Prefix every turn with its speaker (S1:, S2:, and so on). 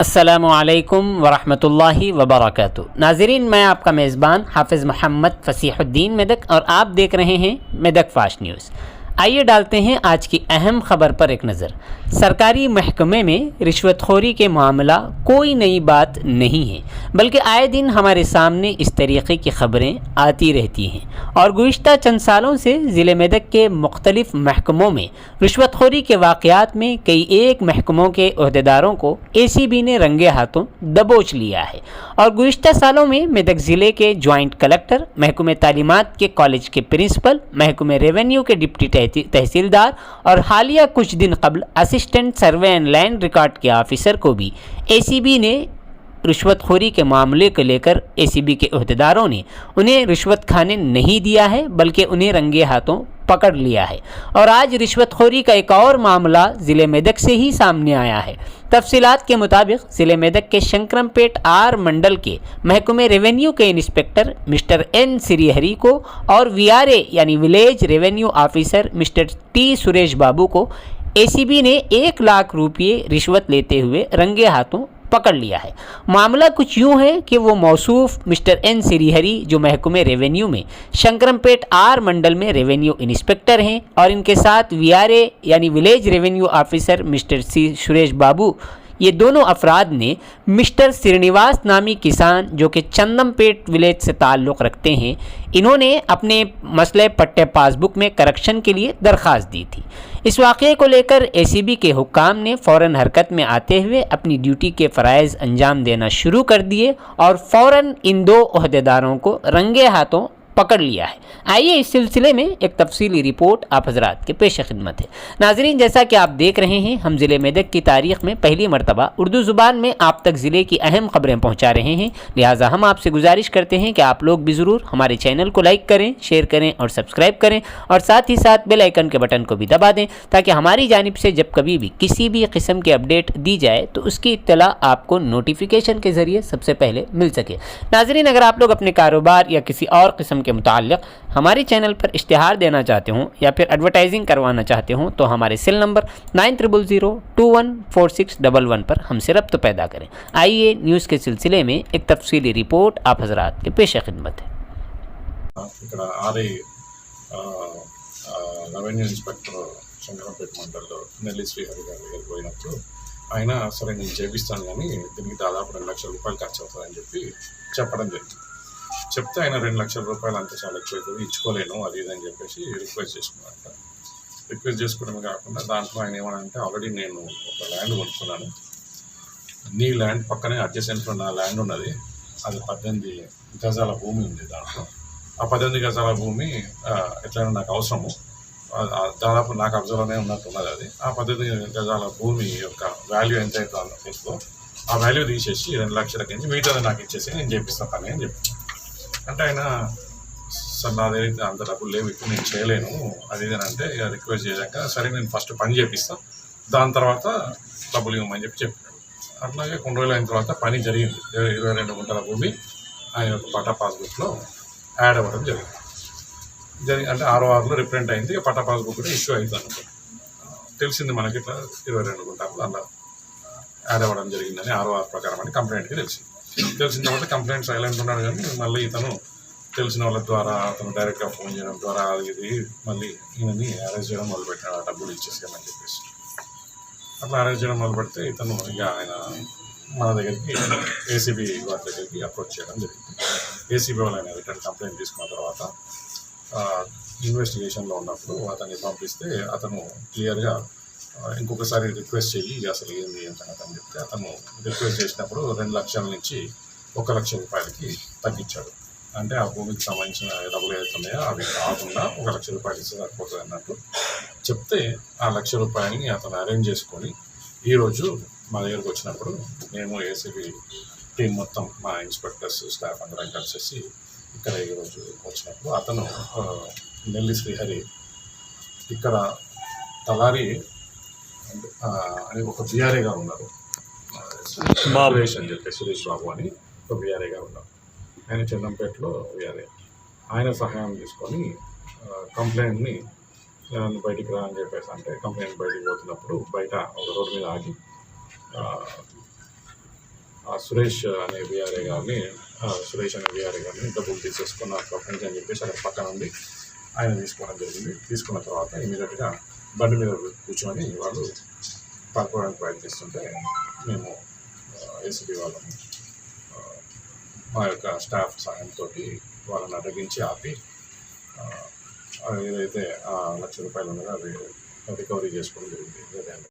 S1: अस्सलामुअलैकुम वरहमतुल्लाहि वबरकातुहू। नाज़रीन, मैं आपका मेज़बान हाफ़िज़ मोहम्मद फ़सीहुद्दीन मेदक और आप देख रहे हैं मेदक फास्ट न्यूज़। आइए डालते हैं आज की अहम खबर पर एक नज़र। सरकारी महकमे में रिश्वतखोरी के मामला कोई नई बात नहीं है, बल्कि आए दिन हमारे सामने इस तरीक़े की ख़बरें आती रहती हैं और गुज़िश्ता चंद सालों से ज़िले मेदक के मुख्तलिफ़ महकमों में रिश्वतखोरी के वाक़यात में कई एक महकमों के अहदेदारों को ACB ने रंगे हाथों दबोच लिया है और गुज़िश्ता सालों में मेदक ज़िले के जॉइंट कलेक्टर, महकमे तालीमात के कॉलेज के प्रिंसिपल, महकमे रेवेन्यू के डिप्टी तहसीलदार और हालिया कुछ दिन कबल assistant survey and land record के ऑफिसर को भी ACB ने रिश्वतखोरी के मामले को लेकर ACB के अहदेदारों ने उन्हें रिश्वत खाने नहीं दिया है, बल्कि उन्हें रंगे हाथों पकड़ लिया है। और आज रिश्वतखोरी का एक और मामला ज़िले मेदक से ही सामने आया है। तफसीलात के मुताबिक ज़िले मेदक के शंकरमपेट आर मंडल के महकमे रेवेन्यू के इंस्पेक्टर मिस्टर N श्रीहरी को और VRA यानी village revenue officer mister T Suresh Babu को ACB ने 1 लाख रुपये रिश्वत लेते हुए रंगे हाथों पकड़ लिया है। मामला कुछ यूँ है कि वो मौसूफ मिस्टर N श्रीहरी जो महकमे रेवेन्यू में शंकरमपेट आर मंडल में रेवेन्यू इंस्पेक्टर हैं और इनके साथ VRA यानी village revenue officer mister C Suresh Babu, ये दोनों अफराद ने मिस्टर श्रीनिवास नामी किसान जो कि चंदमपेट विलेज से ताल्लुक़ रखते हैं, इन्होंने अपने मसले पट्टे पासबुक में करेक्शन के लिए दरख्वास्त दी थी। इस वाक़े को लेकर ACB के हुक्काम ने फ़ौरन हरकत में आते हुए अपनी ड्यूटी के फ़राइज़ अंजाम देना शुरू कर दिए और फ़ौरन इन 2 अहदेदारों को रंगे हाथों पकड़ लिया है। आइए इस सिलसिले में एक तफसीली रिपोर्ट आप हज़रात के पेश खिदमत है। नाज़रीन, जैसा कि आप देख रहे हैं, हम ज़िले मेदक की तारीख़ में पहली मरतबा उर्दू ज़ुबान में आप तक ज़िले की अहम ख़बरें पहुँचा रहे हैं। लिहाजा हम आपसे गुजारिश करते हैं कि आप लोग भी ज़रूर हमारे चैनल को लाइक करें, शेयर करें और सब्सक्राइब करें और साथ ही साथ बेल आइकन के बटन को भी दबा दें ताकि हमारी जानिब से जब कभी भी किसी भी किस्म की अपडेट दी जाए तो उसकी इत्तला आपको नोटिफिकेशन के ज़रिए सबसे पहले मिल सके। नाज़रीन, अगर आप लोग अपने कारोबार या किसी और किस्म के मुताल्लिक़ हमारे चैनल पर इश्तिहार देना चाहते हों या फिर एडवर्टाइजिंग करवाना चाहते हों तो हमारे सेल नंबर 9000214611 पर हमसे रब्त पैदा करें। आइए न्यूज़ के सिलसिले में एक तफसीली रिपोर्ट आप हज़रात के पेश खिदमत है।
S2: ఇక్కడ ఆర్ఐ రెవెన్యూ ఇన్స్పెక్టర్ శంకరంపేట మండలంలో నెల్లి శ్రీహరి గారి దగ్గరికి పోయినప్పుడు ఆయన సరే నేను చేపిస్తాను కానీ దీనికి దాదాపు 2 లక్షల రూపాయలు ఖర్చు అవుతుందని చెప్పి చెప్పడం జరిగింది. చెప్తే ఆయన 2 లక్షల రూపాయలు అంత చాలా ఎక్కువ అవుతుంది, ఇచ్చుకోలేను అది ఇది అని చెప్పేసి రిక్వెస్ట్ చేసుకున్నారంట. రిక్వెస్ట్ చేసుకోవడమే కాకుండా దాంట్లో ఆయన ఏమనంటే ఆల్రెడీ నేను ఒక ల్యాండ్ కొనుక్కున్నాను, నీ ల్యాండ్ పక్కనే అడ్జసెంట్లో నా ల్యాండ్ ఉన్నది, అది 18 గజాల భూమి ఉంది. దాంట్లో ఆ 18 గజాల భూమి ఎట్లయినా నాకు అవసరము, దాదాపు నాకు అబ్జర్వ్లోనే ఉన్నట్టు ఉన్నది. అది ఆ 18 గజాల భూమి యొక్క వాల్యూ ఎంత అవుతుందో ఆ వాల్యూ తీసేసి 2 లక్షల కింద మిగతాది నాకు ఇచ్చేసి నేను చేపిస్తాను పని అని చెప్పి అంటే ఆయన సార్ నా దగ్గర అంత డబ్బులు లేవు, ఇప్పుడు నేను చేయలేను అది ఇది అంటే ఇక రిక్వెస్ట్ చేశాక సరే నేను ఫస్ట్ పని చేపిస్తాను, దాని తర్వాత డబ్బులు ఇవ్వమని చెప్పాడు. అట్లాగే కొన్ని రోజులు అయిన తర్వాత పని జరిగింది. 22 గుంటల భూమి ఆయన యొక్క పట్టా పాస్బుక్లో యాడ్ అవ్వడం జరిగింది. అంటే 6/6లో రిప్రింట్ అయింది, పట్టా పాస్బుక్ కూడా ఇష్యూ అయింది అనుకో. తెలిసింది మనకి ఇట్లా 22 గుంటలు అలా యాడ్ అవ్వడం జరిగిందని 6/6 ప్రకారం అని కంప్లైంట్కి తెలిసింది. తెలిసిన తర్వాత కంప్లైంట్ సైలెంట్ ఉన్నాడు కానీ మళ్ళీ ఇతను తెలిసిన వాళ్ళ ద్వారా అతను డైరెక్ట్గా ఫోన్ చేయడం ద్వారా ఇది మళ్ళీ ఈయనని అరెస్ట్ చేయడం మొదలుపెట్టాడు, ఆ డబ్బులు ఇచ్చేసామని చెప్పేసి. అట్లా అరెస్ట్ చేయడం మొదలు పెడితే ఇతను ఇక ఆయన మన దగ్గరికి ACB వారి దగ్గరికి అప్రోచ్ చేయడం జరిగింది. ACB వాళ్ళు ఆయన రిటర్న్ కంప్లైంట్ తీసుకున్న తర్వాత ఇన్వెస్టిగేషన్లో ఉన్నప్పుడు అతన్ని పంపిస్తే అతను క్లియర్గా ఇంకొకసారి రిక్వెస్ట్ చేయి అసలు ఏంది అని చెప్తే అతను రిక్వెస్ట్ చేసినప్పుడు 2 లక్షల నుంచి 1 లక్ష రూపాయలకి తగ్గించాడు. అంటే ఆ భూమికి సంబంధించిన డబ్బులు ఏదైతున్నాయో అవి కాకుండా 1 లక్ష రూపాయలు ఇస్తే సరిపోతుంది అన్నట్టు చెప్తే ఆ 1 లక్ష రూపాయలని అతను అరేంజ్ చేసుకొని ఈరోజు మా దగ్గరకు వచ్చినప్పుడు మేము ACB టీం మొత్తం మా ఇన్స్పెక్టర్స్ స్టాఫ్ అందరం కలిసేసి ఇక్కడ ఈరోజు వచ్చినప్పుడు అతను నెల్లి శ్రీహరి ఇక్కడ తలారి అని ఒక VRA గారు ఉన్నారు, సురేష్ అని చెప్పి సురేష్ బాబు అని ఒక VRA గారు ఉన్నారు. ఆయన చందంపేటలో VRA. ఆయన సహాయం తీసుకొని కంప్లైంట్ని బయటికి రా అని చెప్పేసి అంటే కంప్లైంట్ బయటికి పోతున్నప్పుడు బయట ఒక రోడ్డు మీద ఆగి సురేష్ అనే విఆర్ఏ గారిని డబ్బులు తీసేసుకున్న ప్రపంచం అని చెప్పేసి అక్కడ పక్కన ఉండి ఆయన తీసుకోవడం జరిగింది. తీసుకున్న తర్వాత ఇమీడియట్గా బండి మీద కూర్చొని వాళ్ళు పడుకోవడానికి ప్రయత్నిస్తుంటే మేము ఏసీబీ వాళ్ళము మా యొక్క స్టాఫ్ సహాయంతో వాళ్ళని అడ్డగించి ఆపి ఏదైతే ఆ 1,00,000 రూపాయలు ఉన్నదో అది రికవరీ చేసుకోవడం జరిగింది.